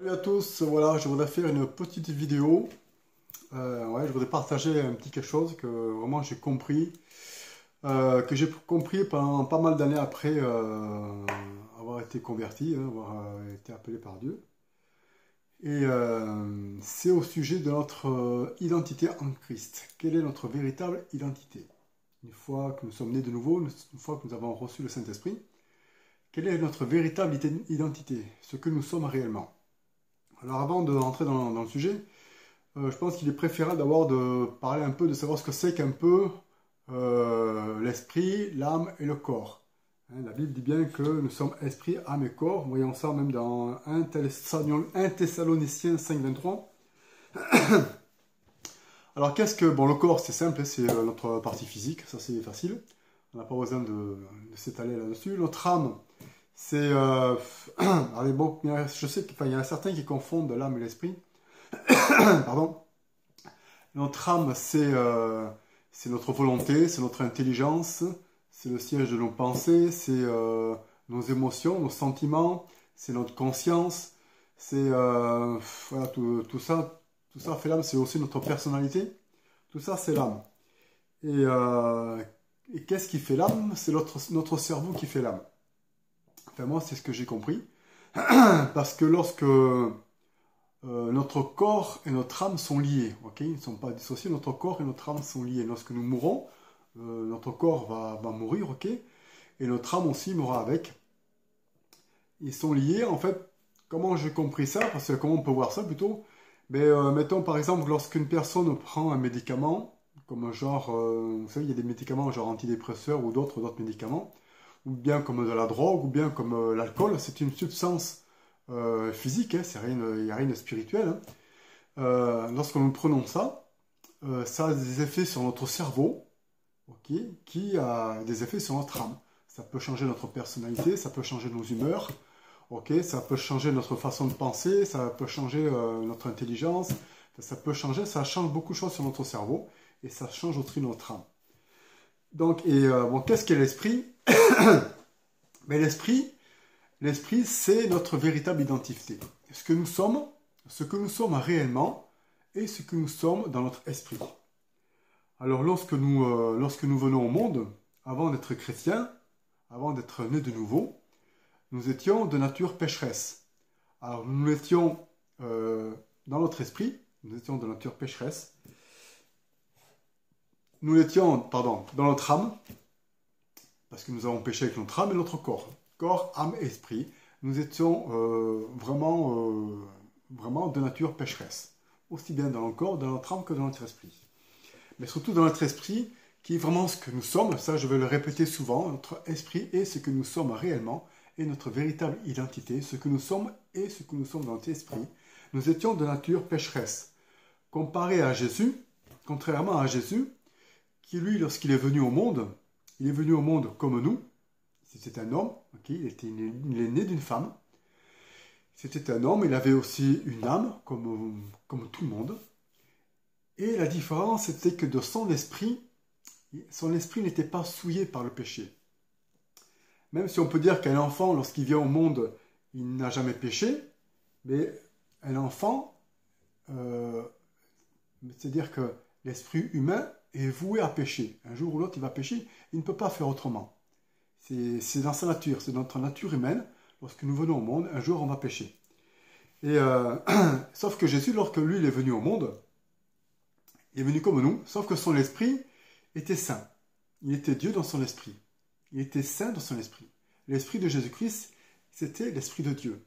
Salut à tous, voilà, je voudrais faire une petite vidéo. Je voudrais partager un petit quelque chose que vraiment j'ai compris, pendant pas mal d'années après avoir été converti, avoir été appelé par Dieu. Et c'est au sujet de notre identité en Christ. Quelle est notre véritable identité? Une fois que nous sommes nés de nouveau, une fois que nous avons reçu le Saint-Esprit, quelle est notre véritable identité? Ce que nous sommes réellement. Alors avant de rentrer dans le sujet, je pense qu'il est préférable d'abord de parler un peu, de savoir ce que c'est qu'un peu l'esprit, l'âme et le corps. La Bible dit bien que nous sommes esprit, âme et corps. Voyons ça même dans 1 Thessaloniciens 5,23. Alors qu'est-ce que... Bon, le corps c'est simple, c'est notre partie physique, ça c'est facile. On n'a pas besoin de s'étaler là-dessus. Notre âme, c'est... allez, bon, je sais qu'il y en a certains qui confondent l'âme et l'esprit. Pardon. Notre âme, c'est notre volonté, c'est notre intelligence, c'est le siège de nos pensées, c'est nos émotions, nos sentiments, c'est notre conscience, c'est voilà, tout ça fait l'âme, c'est aussi notre personnalité. Tout ça, c'est l'âme. Et qu'est-ce qui fait l'âme? C'est notre cerveau qui fait l'âme. Enfin, moi, c'est ce que j'ai compris. Parce que lorsque notre corps et notre âme sont liés, ok, ils ne sont pas dissociés, notre corps et notre âme sont liés. Lorsque nous mourrons, notre corps va mourir, ok, et notre âme aussi mourra avec. Ils sont liés, en fait. Comment j'ai compris ça? Parce que comment on peut voir ça plutôt? Mais mettons par exemple, lorsqu'une personne prend un médicament, comme genre, vous savez, il y a des médicaments genre antidépresseurs ou d'autres médicaments, ou bien comme de la drogue, ou bien comme l'alcool, c'est une substance physique, hein, il n'y a rien de spirituel. Hein. Lorsque nous prenons ça, ça a des effets sur notre cerveau, okay, qui a des effets sur notre âme. Ça peut changer notre personnalité, ça peut changer nos humeurs, okay, ça peut changer notre façon de penser, ça peut changer notre intelligence, ça change beaucoup de choses sur notre cerveau, et ça change aussi notre âme. Donc, bon, qu'est-ce qu'est l'esprit? Mais l'esprit, c'est notre véritable identité. Ce que nous sommes réellement, et ce que nous sommes dans notre esprit. Alors, lorsque nous venons au monde, avant d'être chrétiens, avant d'être nés de nouveau, nous étions de nature pécheresse. Alors, nous étions dans notre esprit, nous étions de nature pécheresse. Nous étions, pardon, dans notre âme, parce que nous avons péché avec notre âme et notre corps. Corps, âme et esprit, nous étions vraiment de nature pécheresse. Aussi bien dans le corps, dans notre âme que dans notre esprit. Mais surtout dans notre esprit, qui est vraiment ce que nous sommes, ça je vais le répéter souvent, notre esprit est ce que nous sommes réellement, et notre véritable identité, ce que nous sommes et ce que nous sommes dans notre esprit. Nous étions de nature pécheresse. Comparé à Jésus, contrairement à Jésus, qui lui, lorsqu'il est venu au monde, il est venu au monde comme nous. C'était un homme, okay, il est né d'une femme. C'était un homme, il avait aussi une âme, comme tout le monde. Et la différence, c'était que de son esprit n'était pas souillé par le péché. Même si on peut dire qu'un enfant, lorsqu'il vient au monde, il n'a jamais péché, mais un enfant, c'est-à-dire que l'esprit humain est voué à pécher. Un jour ou l'autre, il va pécher, il ne peut pas faire autrement. C'est dans sa nature, c'est notre nature humaine. Lorsque nous venons au monde, un jour on va pécher. Et sauf que Jésus, lorsque lui il est venu au monde, il est venu comme nous, sauf que son esprit était saint. Il était Dieu dans son esprit. Il était saint dans son esprit. L'esprit de Jésus-Christ, c'était l'esprit de Dieu.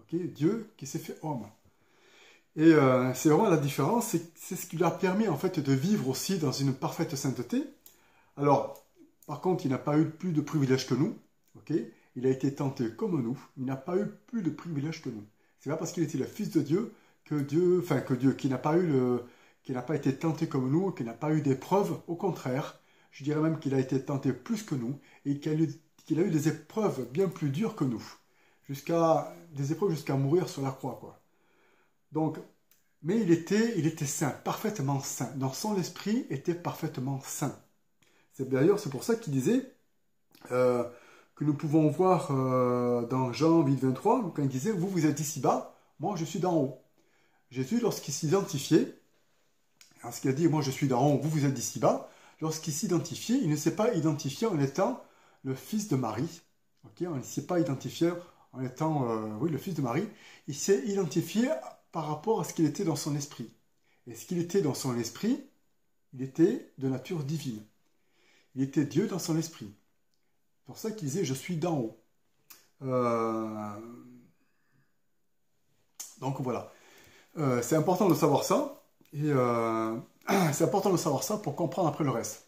Okay, Dieu qui s'est fait homme. Et c'est vraiment la différence, c'est ce qui lui a permis en fait de vivre aussi dans une parfaite sainteté. Alors, par contre, il n'a pas eu plus de privilèges que nous. Okay, il a été tenté comme nous. Il n'a pas eu plus de privilèges que nous. C'est pas parce qu'il était le Fils de Dieu qui n'a pas été tenté comme nous, qu'il n'a pas eu d'épreuves. Au contraire, je dirais même qu'il a été tenté plus que nous et qu'il a eu des épreuves bien plus dures que nous, des épreuves jusqu'à mourir sur la croix, quoi. Donc, mais il était saint, parfaitement saint. Dans son esprit, était parfaitement saint. D'ailleurs, c'est pour ça qu'il disait que nous pouvons voir dans Jean 8, 23, quand il disait, vous êtes ici-bas, moi je suis d'en haut. Jésus, lorsqu'il s'identifiait, lorsqu'il a dit, moi je suis d'en haut, vous, vous êtes d'ici-bas, lorsqu'il s'identifiait, il ne s'est pas identifié en étant le fils de Marie. Okay, il ne s'est pas identifié en étant oui, le fils de Marie. Il s'est identifié par rapport à ce qu'il était dans son esprit. Et ce qu'il était dans son esprit, il était de nature divine. Il était Dieu dans son esprit. C'est pour ça qu'il disait, je suis d'en haut. Donc voilà. C'est important de savoir ça. Et c'est important de savoir ça pour comprendre après le reste.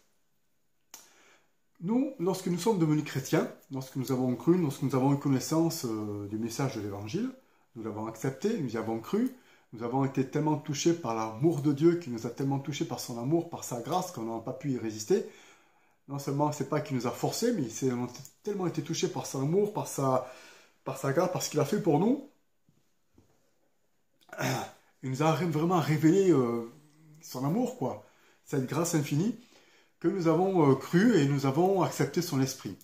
Nous, lorsque nous sommes devenus chrétiens, lorsque nous avons cru, lorsque nous avons eu connaissance du message de l'Évangile, nous l'avons accepté, nous y avons cru, nous avons été tellement touchés par l'amour de Dieu, qui nous a tellement touchés par son amour, par sa grâce, qu'on n'a pas pu y résister. Non seulement c'est pas qu'il nous a forcés, mais on a tellement été touchés par son amour, par sa grâce, par ce qu'il a fait pour nous. Il nous a vraiment révélé son amour, quoi, cette grâce infinie, que nous avons cru et nous avons accepté son esprit.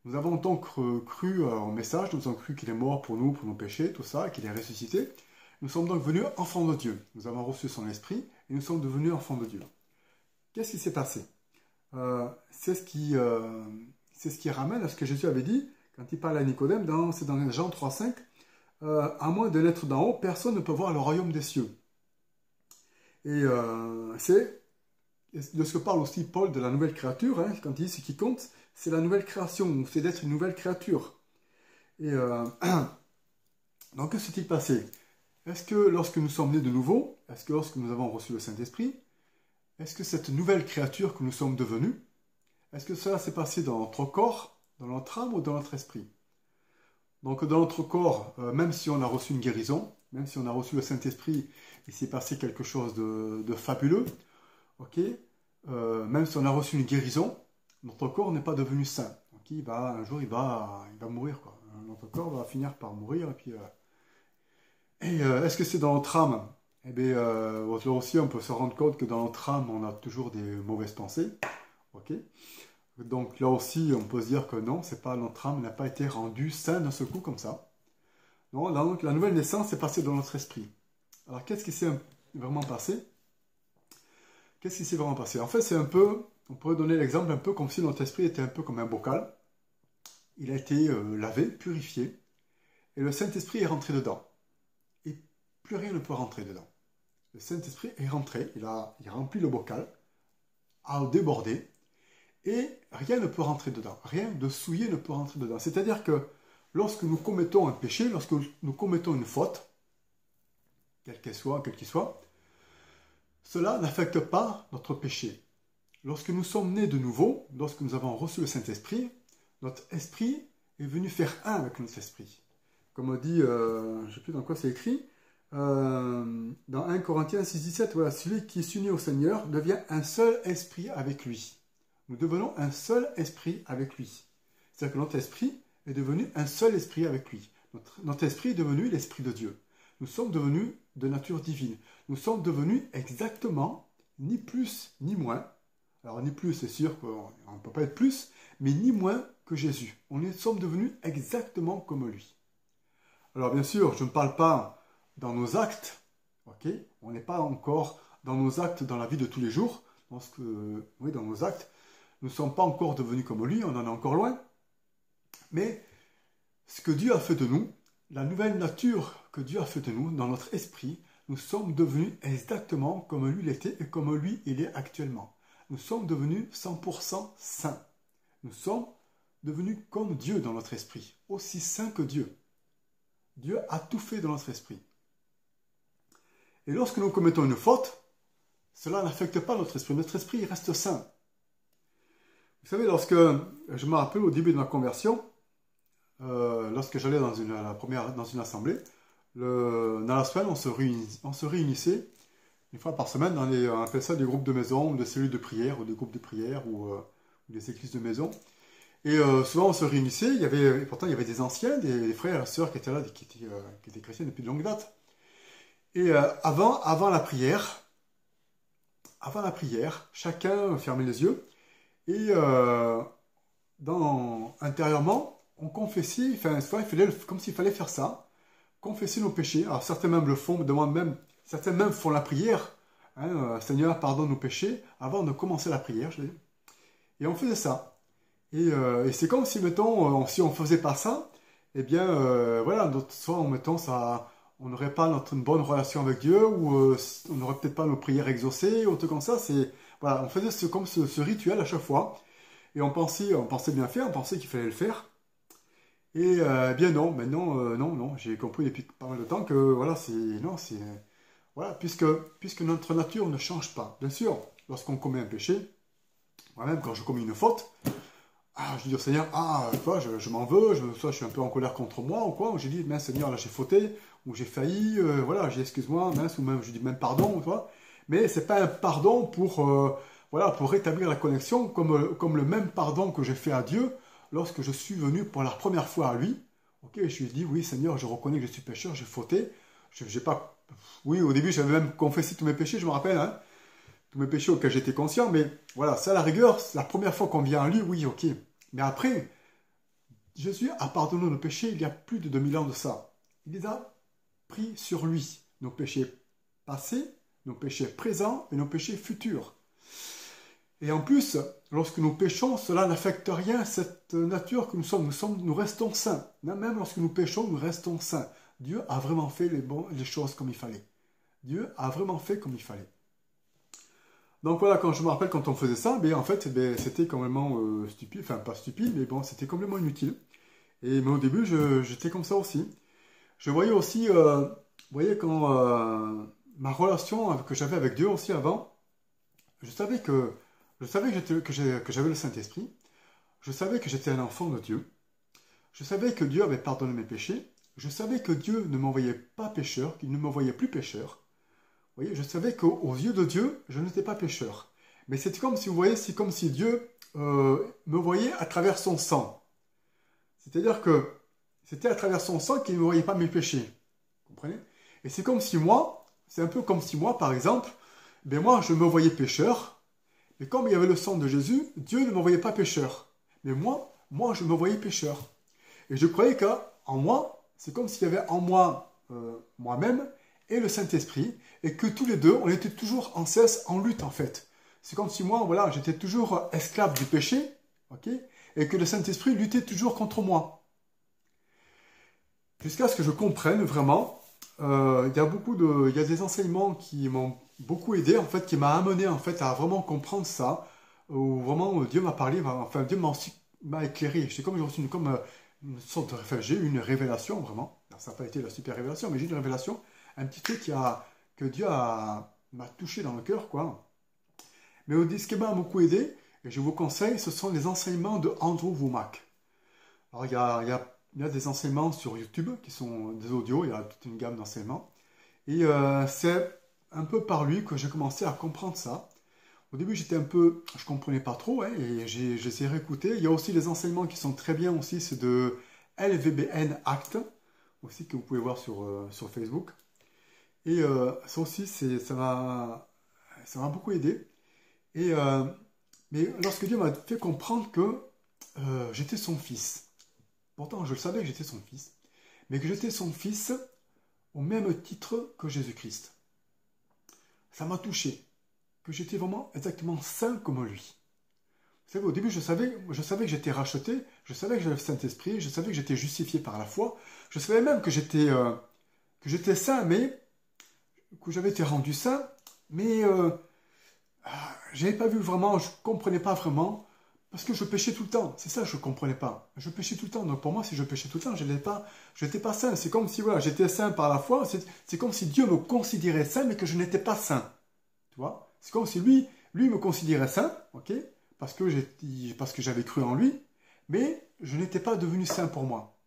Nous avons donc cru au message, nous avons cru qu'il est mort pour nous, pour nos péchés, tout ça, qu'il est ressuscité. Nous sommes donc venus enfants de Dieu. Nous avons reçu son esprit et nous sommes devenus enfants de Dieu. Qu'est-ce qui s'est passé? C'est ce qui ramène à ce que Jésus avait dit quand il parle à Nicodème, c'est dans Jean 3,5, à moins de naître d'en haut, personne ne peut voir le royaume des cieux. Et c'est de ce que parle aussi Paul de la nouvelle créature, hein, quand il dit ce qui compte, c'est la nouvelle création, c'est d'être une nouvelle créature. Et donc, que s'est-il passé? Est-ce que lorsque nous sommes nés de nouveau, est-ce que lorsque nous avons reçu le Saint-Esprit, est-ce que cette nouvelle créature que nous sommes devenus, est-ce que cela s'est passé dans notre corps, dans notre âme ou dans notre esprit? Donc dans notre corps, même si on a reçu une guérison, même si on a reçu le Saint-Esprit, il s'est passé quelque chose de fabuleux, ok, même si on a reçu une guérison, notre corps n'est pas devenu saint. Donc un jour, il va mourir, quoi. Notre corps va finir par mourir. Et puis, est-ce que c'est dans notre âme? Eh bien, là aussi, on peut se rendre compte que dans notre âme, on a toujours des mauvaises pensées. Ok. Donc là aussi, on peut se dire que non, c'est pas notre âme n'a pas été rendue saine d'un seul coup comme ça. Non, donc la nouvelle naissance s'est passée dans notre esprit. Alors, qu'est-ce qui s'est vraiment passé? Qu'est-ce qui s'est vraiment passé? En fait, c'est un peu, on pourrait donner l'exemple un peu comme si notre esprit était un peu comme un bocal. Il a été lavé, purifié, et le Saint-Esprit est rentré dedans. Et plus rien ne peut rentrer dedans. Le Saint-Esprit est rentré, il a rempli le bocal, a débordé, et rien ne peut rentrer dedans. Rien de souillé ne peut rentrer dedans. C'est-à-dire que lorsque nous commettons un péché, lorsque nous commettons une faute, quel qu'il soit, cela n'affecte pas notre péché. Lorsque nous sommes nés de nouveau, lorsque nous avons reçu le Saint-Esprit, notre esprit est venu faire un avec notre esprit. Comme on dit, je ne sais plus dans quoi c'est écrit, dans 1 Corinthiens 6,17, voilà, celui qui s'unit au Seigneur devient un seul esprit avec lui. Nous devenons un seul esprit avec lui. C'est-à-dire que notre esprit est devenu un seul esprit avec lui. Notre esprit est devenu l'esprit de Dieu. Nous sommes devenus de nature divine. Nous sommes devenus exactement, ni plus ni moins. Alors ni plus, c'est sûr qu'on ne peut pas être plus, mais ni moins que Jésus. Sommes devenus exactement comme lui. Alors bien sûr, je ne parle pas dans nos actes, ok? On n'est pas encore dans nos actes dans la vie de tous les jours. Oui, dans nos actes, nous ne sommes pas encore devenus comme lui, on en est encore loin. Mais ce que Dieu a fait de nous, la nouvelle nature que Dieu a fait de nous, dans notre esprit, nous sommes devenus exactement comme lui l'était et comme lui il est actuellement. Nous sommes devenus 100% saints. Nous sommes devenus comme Dieu dans notre esprit, aussi saints que Dieu. Dieu a tout fait dans notre esprit. Et lorsque nous commettons une faute, cela n'affecte pas notre esprit. Notre esprit il reste saint. Vous savez, lorsque je me rappelle au début de ma conversion, lorsque j'allais dans une assemblée, dans la semaine, on se réunissait une fois par semaine on appelle ça des groupes de maison, ou des cellules de prière, ou des groupes de prière, ou des églises de maison. Et souvent on se réunissait, pourtant il y avait des anciens, des frères et sœurs qui étaient là, qui étaient chrétiens depuis de longue date. Et avant la prière, chacun fermait les yeux, et intérieurement, on confessait, enfin, il fallait, comme s'il fallait faire ça, confesser nos péchés. Alors certains même le font, demandent même, certains même font la prière. Hein, Seigneur, pardonne nos péchés avant de commencer la prière. Et on faisait ça. Et c'est comme si, mettons, si on ne faisait pas ça, eh bien, voilà, soit, mettons, ça, on n'aurait pas une bonne relation avec Dieu, ou on n'aurait peut-être pas nos prières exaucées, ou un truc comme ça. Voilà, on faisait ce rituel à chaque fois. Et on pensait bien faire, on pensait qu'il fallait le faire. Et bien non, maintenant, non, j'ai compris depuis pas mal de temps que, voilà, voilà, puisque notre nature ne change pas. Bien sûr, lorsqu'on commet un péché, moi-même, quand je commets une faute, je dis au Seigneur, toi, je m'en veux, soit je suis un peu en colère contre moi, ou quoi, ou j'ai dit, mince Seigneur, là j'ai fauté, ou j'ai failli, voilà, j'ai excuse-moi, mince, ou même je dis même pardon, tu vois. Mais c'est pas un pardon voilà, pour rétablir la connexion, comme le même pardon que j'ai fait à Dieu lorsque je suis venu pour la première fois à lui. Ok, je lui ai dit, oui Seigneur, je reconnais que je suis pécheur, j'ai fauté, j'ai pas... Oui, au début, j'avais même confessé tous mes péchés, je me rappelle, hein, tous mes péchés auxquels j'étais conscient, mais voilà, ça à la rigueur, c'est la première fois qu'on vient à lui, oui, ok. Mais après, Jésus a pardonné nos péchés il y a plus de 2000 ans de ça. Il les a pris sur lui, nos péchés passés, nos péchés présents et nos péchés futurs. Et en plus, lorsque nous péchons, cela n'affecte rien à cette nature que nous sommes. Nous restons saints. Même lorsque nous péchons, nous restons saints. Dieu a vraiment fait les choses comme il fallait. Dieu a vraiment fait comme il fallait. Donc voilà, quand je me rappelle quand on faisait ça, en fait, c'était complètement stupide, enfin pas stupide, mais bon, c'était complètement inutile. Mais au début, j'étais comme ça aussi. Je voyais aussi, vous voyez, quand ma relation que j'avais avec Dieu aussi avant, je savais que j'avais le Saint-Esprit, je savais que j'étais un enfant de Dieu, je savais que Dieu avait pardonné mes péchés, je savais que Dieu ne m'envoyait pas pécheur, qu'il ne me voyait plus pécheur. Vous voyez, je savais qu'aux yeux de Dieu, je n'étais pas pécheur. Mais c'est comme si, vous voyez, c'est comme si Dieu me voyait à travers son sang. C'est-à-dire que c'était à travers son sang qu'il ne voyait pas mes péchés. Vous comprenez? Et c'est comme si moi, c'est un peu comme si moi, par exemple, moi, je me voyais pécheur, mais comme il y avait le sang de Jésus, Dieu ne me voyait pas pécheur. Mais moi, je me voyais pécheur. Et je croyais qu'en moi, c'est comme s'il y avait en moi, moi-même, et le Saint-Esprit, et que tous les deux, on était toujours en cesse en lutte, en fait. C'est comme si moi, voilà, j'étais toujours esclave du péché, ok, et que le Saint-Esprit luttait toujours contre moi. Jusqu'à ce que je comprenne vraiment, il y a des enseignements qui m'ont beaucoup aidé, en fait, qui m'a amené, en fait, à vraiment comprendre ça, où vraiment Dieu m'a parlé, enfin, Dieu m'a éclairé. C'est comme j'ai reçu une sorte de, enfin, j'ai eu une révélation, vraiment. Alors, ça n'a pas été la super révélation, mais j'ai eu une révélation, un petit truc que Dieu m'a touché dans le cœur, quoi. Mais ce qui m'a beaucoup aidé, et je vous conseille, ce sont les enseignements de Andrew Wommack. Alors, il y a des enseignements sur YouTube qui sont des audios, il y a toute une gamme d'enseignements. Et c'est un peu par lui que j'ai commencé à comprendre ça. Au début, je comprenais pas trop, hein, et j'ai réécouté. Il y a aussi des enseignements qui sont très bien aussi, c'est de LVBN Act, aussi que vous pouvez voir sur Facebook. Et ça aussi, ça m'a beaucoup aidé. Mais lorsque Dieu m'a fait comprendre que j'étais son fils, pourtant je le savais que j'étais son fils, mais que j'étais son fils au même titre que Jésus-Christ, ça m'a touché, que j'étais vraiment exactement saint comme lui. Vous savez, au début, je savais que j'étais racheté, je savais que j'avais le Saint-Esprit, je savais que j'étais justifié par la foi, je savais même que j'étais saint, mais que j'avais été rendu saint, mais je n'avais pas vu vraiment, je ne comprenais pas vraiment, parce que je péchais tout le temps. C'est ça, je ne comprenais pas. Je péchais tout le temps. Donc pour moi, si je péchais tout le temps, je n'étais pas saint. C'est comme si voilà, j'étais saint par la foi, c'est comme si Dieu me considérait saint, mais que je n'étais pas saint. Tu vois? C'est comme si lui me considérait saint, ok? Parce que j'avais cru en lui, mais je n'étais pas devenu saint pour moi.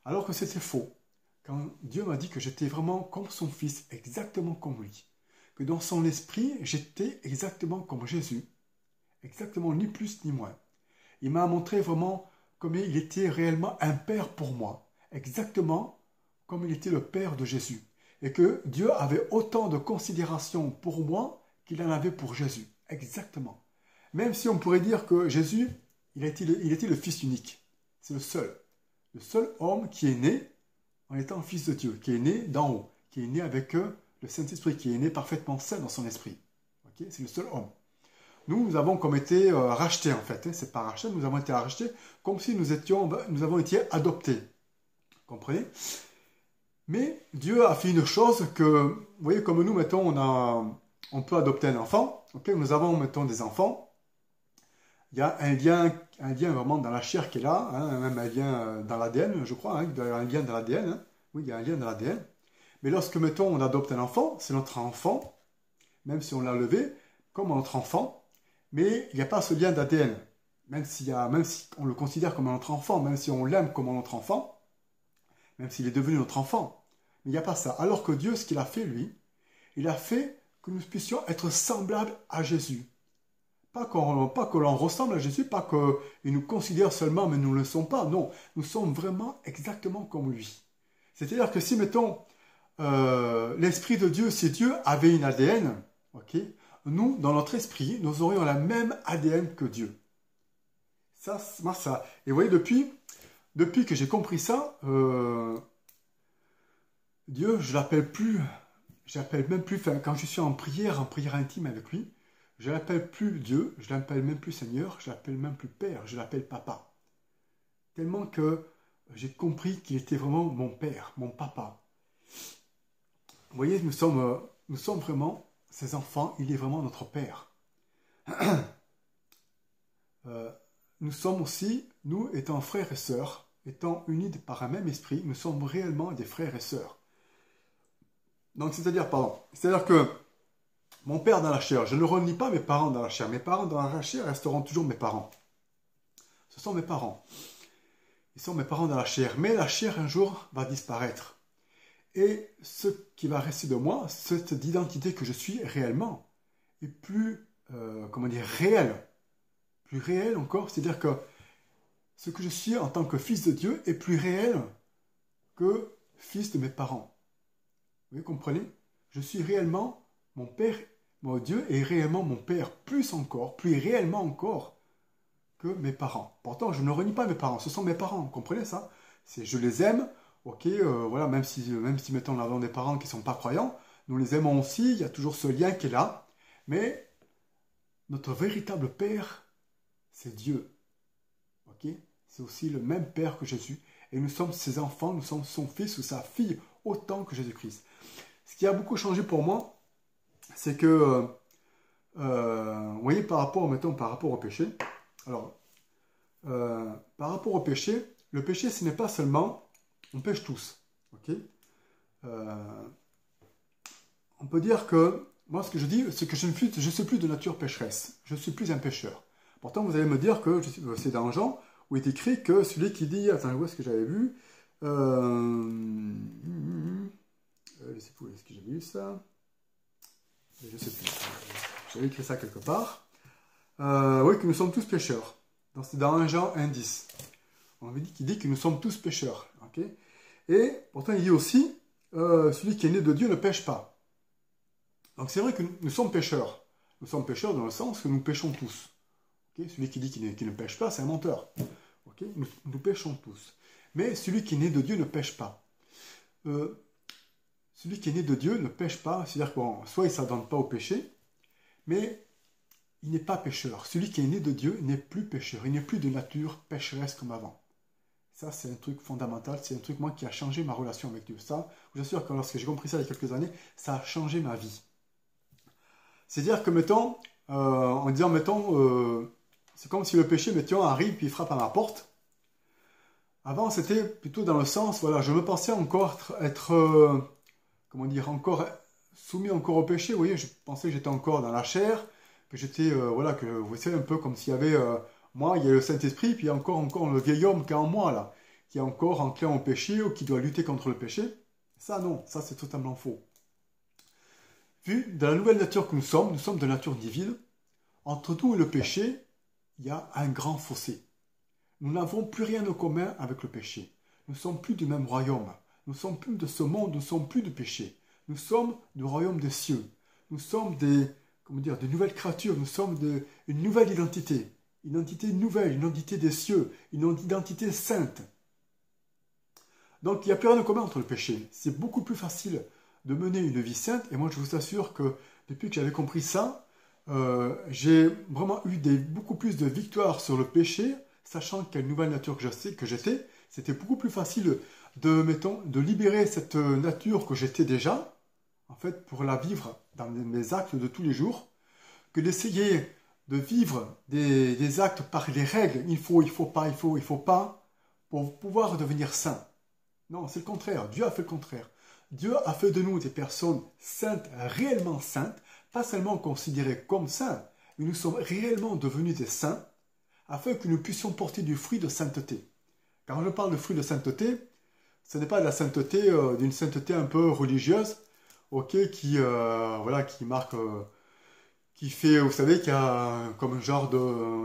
Alors que c'était faux. Quand Dieu m'a dit que j'étais vraiment comme son fils, exactement comme lui. Que dans son esprit, j'étais exactement comme Jésus. Exactement, ni plus ni moins. Il m'a montré vraiment comme il était réellement un père pour moi. Exactement comme il était le père de Jésus. Et que Dieu avait autant de considération pour moi qu'il en avait pour Jésus. Exactement. Même si on pourrait dire que Jésus, il était le fils unique. C'est le seul. Le seul homme qui est né, en étant fils de Dieu, qui est né d'en haut, qui est né avec le Saint-Esprit, qui est né parfaitement saint dans son esprit. Okay, c'est le seul homme. Nous avons comme été rachetés en fait. Hein, c'est pas racheté, nous avons été rachetés comme si nous avons été adoptés. Vous comprenez? Mais Dieu a fait une chose que, vous voyez, comme nous, mettons, on peut adopter un enfant. Okay, nous avons, mettons, des enfants. Il y a un lien vraiment dans la chair qui est là, hein, même un lien dans l'ADN, je crois. Hein, il y a un lien dans l'ADN. Hein. Oui, il y a un lien dans l'ADN. Mais lorsque, mettons, on adopte un enfant, c'est notre enfant, même si on l'a levé, comme notre enfant. Mais il n'y a pas ce lien d'ADN. Même si on le considère comme notre enfant, même si on l'aime comme notre enfant, même s'il est devenu notre enfant. Mais il n'y a pas ça. Alors que Dieu, ce qu'il a fait, lui, il a fait que nous puissions être semblables à Jésus. Pas que l'on ressemble à Jésus, pas qu'il nous considère seulement, mais nous ne le sommes pas. Non, nous sommes vraiment exactement comme lui. C'est-à-dire que si, mettons, l'Esprit de Dieu, si Dieu avait une ADN, ok, nous, dans notre esprit, nous aurions la même ADN que Dieu. Ça. Et vous voyez, depuis que j'ai compris ça, Dieu, je l'appelle même plus, quand je suis en prière intime avec lui, je l'appelle plus Dieu, je l'appelle même plus Seigneur, je l'appelle même plus Père, je l'appelle Papa. Tellement que j'ai compris qu'il était vraiment mon Père, mon Papa. Vous voyez, nous sommes vraiment ses enfants, il est vraiment notre Père. Nous sommes aussi, nous étant frères et sœurs, étant unis par un même esprit, nous sommes réellement des frères et sœurs. Donc, c'est-à-dire que mon père dans la chair, je ne renie pas mes parents dans la chair. Mes parents dans la chair resteront toujours mes parents. Ce sont mes parents. Ils sont mes parents dans la chair. Mais la chair, un jour, va disparaître. Et ce qui va rester de moi, cette identité que je suis réellement, est plus, réelle. Plus réelle encore. C'est-à-dire que ce que je suis en tant que fils de Dieu est plus réel que fils de mes parents. Vous comprenez? Je suis réellement mon Père, mon Dieu est réellement mon Père, plus réellement encore que mes parents. Pourtant, je ne renie pas mes parents, ce sont mes parents, vous comprenez ça? Je les aime, ok, voilà, même si mettons, nous avons des parents qui ne sont pas croyants, nous les aimons aussi, il y a toujours ce lien qui est là, mais notre véritable Père, c'est Dieu, ok? C'est aussi le même Père que Jésus, et nous sommes ses enfants, nous sommes son fils ou sa fille, autant que Jésus-Christ. Ce qui a beaucoup changé pour moi, c'est que, vous voyez, par rapport au péché, alors, par rapport au péché, le péché, ce n'est pas seulement, on pêche tous, ok? On peut dire que, moi, ce que je dis, c'est que je ne suis plus de nature pécheresse, je suis plus un pécheur. Pourtant, vous allez me dire que, c'est dans Jean, où il est écrit que celui qui dit, attends, où est-ce que j'avais vu? Est-ce que j'avais vu ça? Je ne sais plus. J'avais écrit ça quelque part. Oui, que nous sommes tous pécheurs. C'est dans 1 Jean 1,10. On dit que nous sommes tous pécheurs. Okay, et pourtant, il dit aussi, celui qui est né de Dieu ne pêche pas. Donc c'est vrai que nous sommes pécheurs. Nous sommes pécheurs dans le sens que nous péchons tous. Okay, celui qui dit qu'il ne pêche pas, c'est un menteur. Okay, nous péchons tous. Mais celui qui est né de Dieu ne pêche pas. Celui qui est né de Dieu ne pêche pas, c'est-à-dire que soit il ne s'adonne pas au péché, mais il n'est pas pécheur. Celui qui est né de Dieu n'est plus pécheur, il n'est plus de nature pécheresse comme avant. Ça, c'est un truc fondamental, c'est un truc, moi, qui a changé ma relation avec Dieu. Ça, je vous assure que lorsque j'ai compris ça il y a quelques années, ça a changé ma vie. C'est-à-dire que, mettons, c'est comme si le péché, mettons, arrive puis il frappe à ma porte. Avant, c'était plutôt dans le sens, voilà, je me pensais encore être encore soumis encore au péché. Vous voyez, je pensais que j'étais encore dans la chair, que j'étais, que vous savez, un peu comme s'il y avait, moi, il y a le Saint-Esprit, puis encore le vieil homme qui est en moi, là, qui est encore enclin au péché ou qui doit lutter contre le péché. Ça, non, ça, c'est totalement faux. Vu de la nouvelle nature que nous sommes de nature divine, entre nous et le péché, il y a un grand fossé. Nous n'avons plus rien de commun avec le péché. Nous ne sommes plus du même royaume. Nous ne sommes plus de ce monde, nous ne sommes plus de péché. Nous sommes du royaume des cieux. Nous sommes des nouvelles créatures, nous sommes une nouvelle identité. Une identité nouvelle, une identité des cieux, une identité sainte. Donc il n'y a plus rien de commun entre le péché. C'est beaucoup plus facile de mener une vie sainte. Et moi, je vous assure que depuis que j'avais compris ça, j'ai vraiment eu beaucoup plus de victoires sur le péché, sachant quelle nouvelle nature que j'étais. C'était beaucoup plus facile de libérer cette nature que j'étais déjà, en fait, pour la vivre dans mes actes de tous les jours, que d'essayer de vivre des actes par les règles. Il faut pas, il faut pas, pour pouvoir devenir saint. Non, c'est le contraire. Dieu a fait le contraire. Dieu a fait de nous des personnes saintes, réellement saintes, pas seulement considérées comme saints, mais nous sommes réellement devenus des saints, afin que nous puissions porter du fruit de sainteté. Quand je parle de fruit de sainteté, ce n'est pas de la sainteté, d'une sainteté un peu religieuse, ok, voilà, qui marque, qui fait, vous savez, qui a comme un genre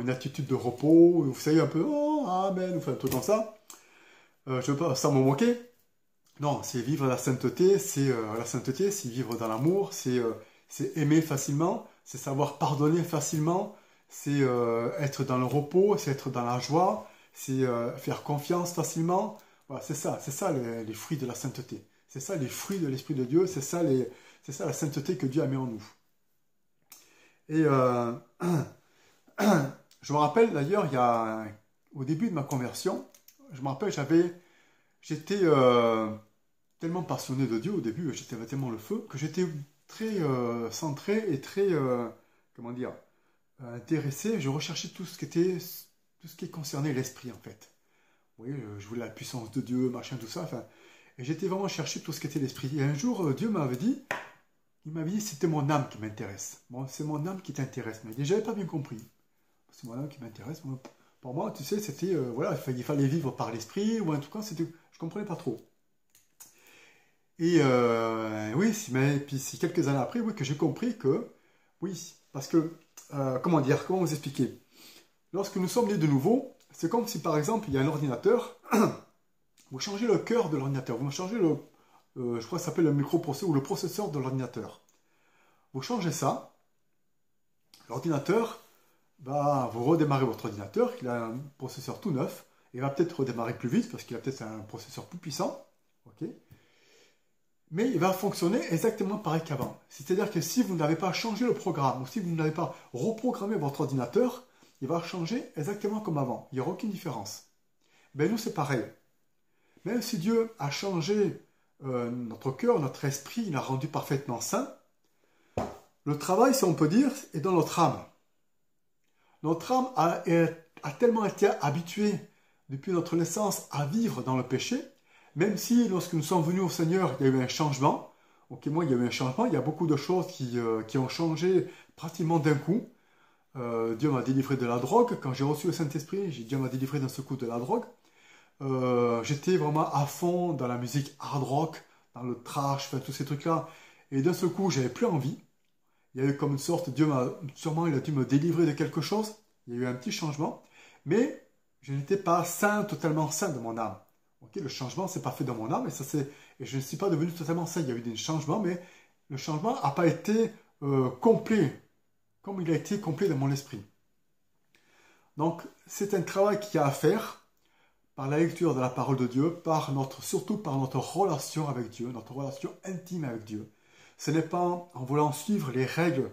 une attitude de repos, vous savez, un peu, oh, amen, enfin, tout comme ça. Je veux pas, sans me moquer. Non, c'est vivre la sainteté, c'est vivre dans l'amour, c'est aimer facilement, c'est savoir pardonner facilement, c'est être dans le repos, c'est être dans la joie, c'est faire confiance facilement. Voilà, c'est ça les fruits de la sainteté. C'est ça les fruits de l'Esprit de Dieu, c'est ça la sainteté que Dieu a mis en nous. Et je me rappelle d'ailleurs, au début de ma conversion, je me rappelle, j'étais tellement passionné de Dieu au début, j'étais tellement le feu, que j'étais très centré et très, comment dire, intéressé. Je recherchais tout ce qui concernait l'esprit en fait. Oui, je voulais la puissance de Dieu, machin, tout ça. Enfin, et j'étais vraiment chercher tout ce qui était l'esprit. Et un jour, Dieu m'avait dit, c'était mon âme qui m'intéresse. Bon, c'est mon âme qui t'intéresse. Mais déjà, j'avais pas bien compris. C'est mon âme qui m'intéresse. Pour moi, tu sais, c'était, voilà, il fallait vivre par l'esprit, ou en tout cas, je comprenais pas trop. Et oui, mais puis c'est quelques années après, oui, que j'ai compris que, oui, parce que, comment vous expliquer? Lorsque nous sommes nés de nouveau, c'est comme si, par exemple, il y a un ordinateur, vous changez le cœur de l'ordinateur, vous changez je crois que ça s'appelle le microprocesseur ou le processeur de l'ordinateur. Vous changez ça, l'ordinateur, vous redémarrez votre ordinateur, il a un processeur tout neuf, il va peut-être redémarrer plus vite parce qu'il a peut-être un processeur plus puissant, ok? Mais il va fonctionner exactement pareil qu'avant. C'est-à-dire que si vous n'avez pas changé le programme, ou si vous n'avez pas reprogrammé votre ordinateur, il va changer exactement comme avant. Il n'y aura aucune différence. Ben nous, c'est pareil. Même si Dieu a changé notre cœur, notre esprit, il l'a rendu parfaitement saint, le travail, si on peut dire, est dans notre âme. Notre âme a tellement été habituée depuis notre naissance à vivre dans le péché, même si lorsque nous sommes venus au Seigneur, il y a eu un changement. Ok, moi, il y a eu un changement, il y a beaucoup de choses qui ont changé pratiquement d'un coup. Dieu m'a délivré de la drogue. Quand j'ai reçu le Saint-Esprit, Dieu m'a délivré d'un seul coup de la drogue. J'étais vraiment à fond dans la musique hard rock, dans le trash, enfin, tous ces trucs-là. Et d'un seul coup, j'avais plus envie. Il y a eu comme une sorte, sûrement il a dû me délivrer de quelque chose. Il y a eu un petit changement. Mais je n'étais pas saint, totalement saint de mon âme. Okay, le changement s'est pas fait dans mon âme et je ne suis pas devenu totalement saint. Il y a eu des changements, mais le changement n'a pas été complet, comme il a été complet dans mon esprit. Donc, c'est un travail qu'il y a à faire par la lecture de la parole de Dieu, surtout par notre relation avec Dieu, notre relation intime avec Dieu. Ce n'est pas en voulant suivre les règles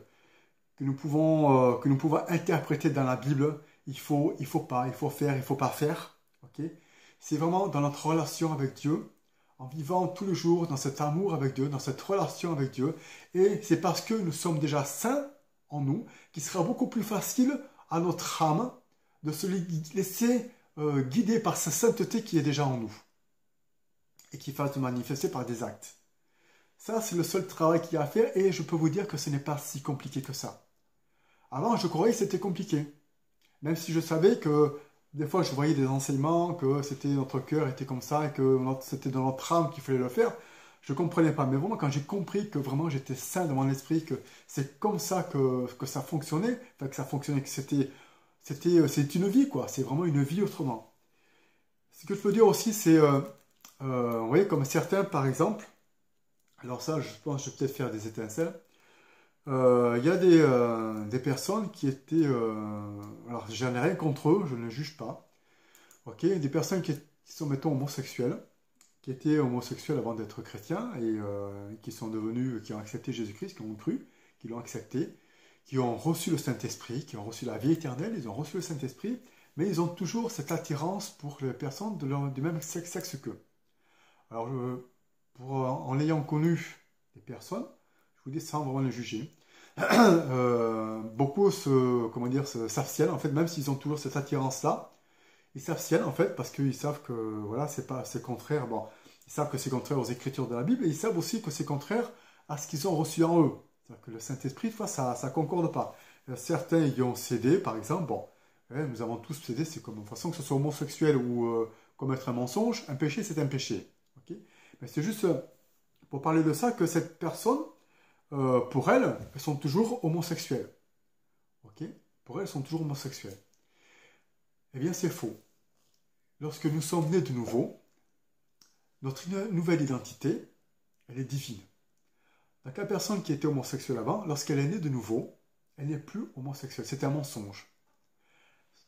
que nous pouvons interpréter dans la Bible. Il faut pas, il faut faire, il faut pas faire. Okay? C'est vraiment dans notre relation avec Dieu, en vivant tous les jours dans cet amour avec Dieu, dans cette relation avec Dieu. Et c'est parce que nous sommes déjà saints en nous, qu'il sera beaucoup plus facile à notre âme de se laisser guider par sa sainteté qui est déjà en nous. Et qui va se manifester par des actes. Ça, c'est le seul travail qu'il y a à faire et je peux vous dire que ce n'est pas si compliqué que ça. Avant, je croyais que c'était compliqué. Même si je savais que des fois, je voyais des enseignements, que notre cœur était comme ça et que c'était dans notre âme qu'il fallait le faire, je ne comprenais pas. Mais vraiment, quand j'ai compris que vraiment j'étais saint de mon esprit, que c'est comme ça que ça fonctionnait, enfin que ça fonctionnait, que c'est une vie, quoi. C'est vraiment une vie autrement. Ce que je peux dire aussi, c'est, vous voyez, comme certains, par exemple, alors ça, je pense que je vais peut-être faire des étincelles. Il y a des personnes qui étaient... alors, j'en ai rien contre eux, je ne les juge pas. Ok, des personnes qui sont, mettons, homosexuelles. qui étaient homosexuels avant d'être chrétiens et qui ont accepté Jésus-Christ, qui ont cru, qui l'ont accepté, qui ont reçu le Saint-Esprit, qui ont reçu la vie éternelle, ils ont reçu le Saint-Esprit, mais ils ont toujours cette attirance pour les personnes du même sexe qu'eux. Alors, en ayant connu des personnes, je vous dis sans vraiment les juger, beaucoup s'abstiennent, en fait, même s'ils ont toujours cette attirance-là, ils s'abstiennent en fait parce qu'ils savent que voilà, c'est contraire. Bon, ils savent que c'est contraire aux écritures de la Bible et ils savent aussi que c'est contraire à ce qu'ils ont reçu en eux. C'est-à-dire que le Saint-Esprit, des fois, ça ne concorde pas. Certains y ont cédé, par exemple. Bon, nous avons tous cédé, c'est comme de toute façon que ce soit homosexuel ou commettre un mensonge, un péché, c'est un péché. Okay, mais c'est juste pour parler de ça que cette personne, pour elles sont toujours homosexuelles. Okay, pour elles, elles sont toujours homosexuelles. Eh bien, c'est faux. Lorsque nous sommes nés de nouveau, notre nouvelle identité, elle est divine. Donc la personne qui était homosexuelle avant, lorsqu'elle est née de nouveau, elle n'est plus homosexuelle. C'est un mensonge.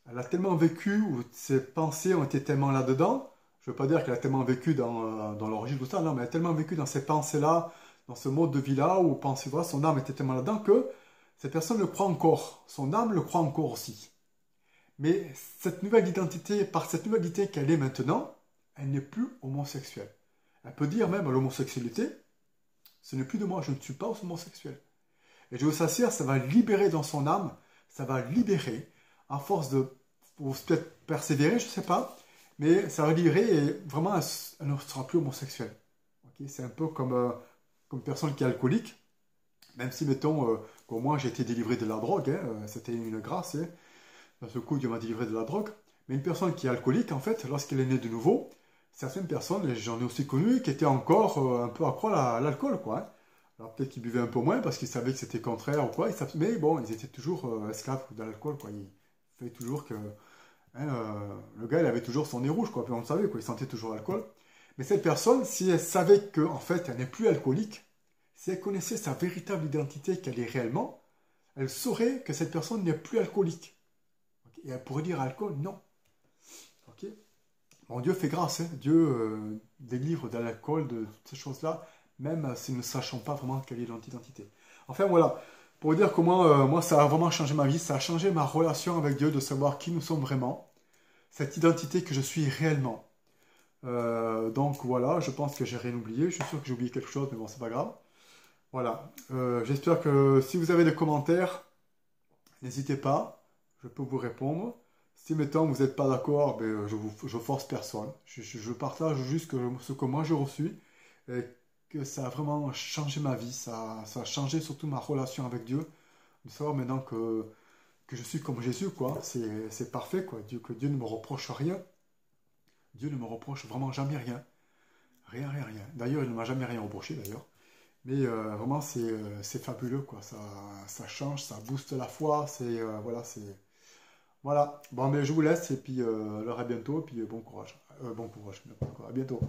Elle a tellement vécu, ou ses pensées ont été tellement là-dedans, je ne veux pas dire qu'elle a tellement vécu dans l'origine de tout ça, non, mais elle a tellement vécu dans ces pensées-là, dans ce mode de vie-là, où son âme était tellement là-dedans que cette personne le croit encore. Son âme le croit encore aussi. Mais cette nouvelle identité, par cette nouvelle identité qu'elle est maintenant, elle n'est plus homosexuelle. Elle peut dire même à l'homosexualité, ce n'est plus de moi, je ne suis pas homosexuel. Et je vous assure, ça va libérer dans son âme, ça va libérer, à force de peut-être persévérer, je ne sais pas, mais ça va libérer et vraiment, elle ne sera plus homosexuelle. Okay, c'est un peu comme une personne qui est alcoolique, même si, mettons, comme moi j'ai été délivré de la drogue, c'était une grâce, d'un seul coup, Dieu m'a délivré de la drogue. Mais une personne qui est alcoolique, en fait, lorsqu'elle est née de nouveau, certaines personnes, et j'en ai aussi connu, qui étaient encore un peu accro à l'alcool, quoi. Hein. Alors peut-être qu'ils buvaient un peu moins parce qu'ils savaient que c'était contraire ou quoi, mais bon, ils étaient toujours esclaves de l'alcool, quoi. Il fallait toujours que... le gars, il avait toujours son nez rouge, quoi. Puis on le savait, quoi. Il sentait toujours l'alcool. Mais cette personne, si elle savait qu'en fait, elle n'est plus alcoolique, si elle connaissait sa véritable identité qu'elle est réellement, elle saurait que cette personne n'est plus alcoolique. Et elle pourrait dire alcool, non. Ok. Bon, Dieu fait grâce, hein. Dieu délivre de l'alcool, de toutes ces choses-là, même si nous ne sachons pas vraiment quelle est notre identité. Enfin voilà, pour vous dire comment moi ça a vraiment changé ma vie, ça a changé ma relation avec Dieu, de savoir qui nous sommes vraiment, cette identité que je suis réellement. Donc voilà, je pense que j'ai rien oublié, je suis sûr que j'ai oublié quelque chose, mais bon, c'est pas grave. Voilà, j'espère que si vous avez des commentaires, n'hésitez pas. Je peux vous répondre. Si, mettons, vous n'êtes pas d'accord, ben, je force personne. Je partage juste ce que moi j'ai reçu et que ça a vraiment changé ma vie. Ça a changé surtout ma relation avec Dieu. De savoir maintenant que je suis comme Jésus, quoi. C'est parfait, quoi. Que Dieu ne me reproche rien. Dieu ne me reproche vraiment jamais rien. Rien, rien, rien. D'ailleurs, il ne m'a jamais rien reproché, d'ailleurs. Mais vraiment, c'est fabuleux, quoi. Ça change, ça booste la foi. Voilà, c'est... Voilà, bon, mais je vous laisse et puis alors à bientôt, et puis bon courage. Bon courage, à bientôt.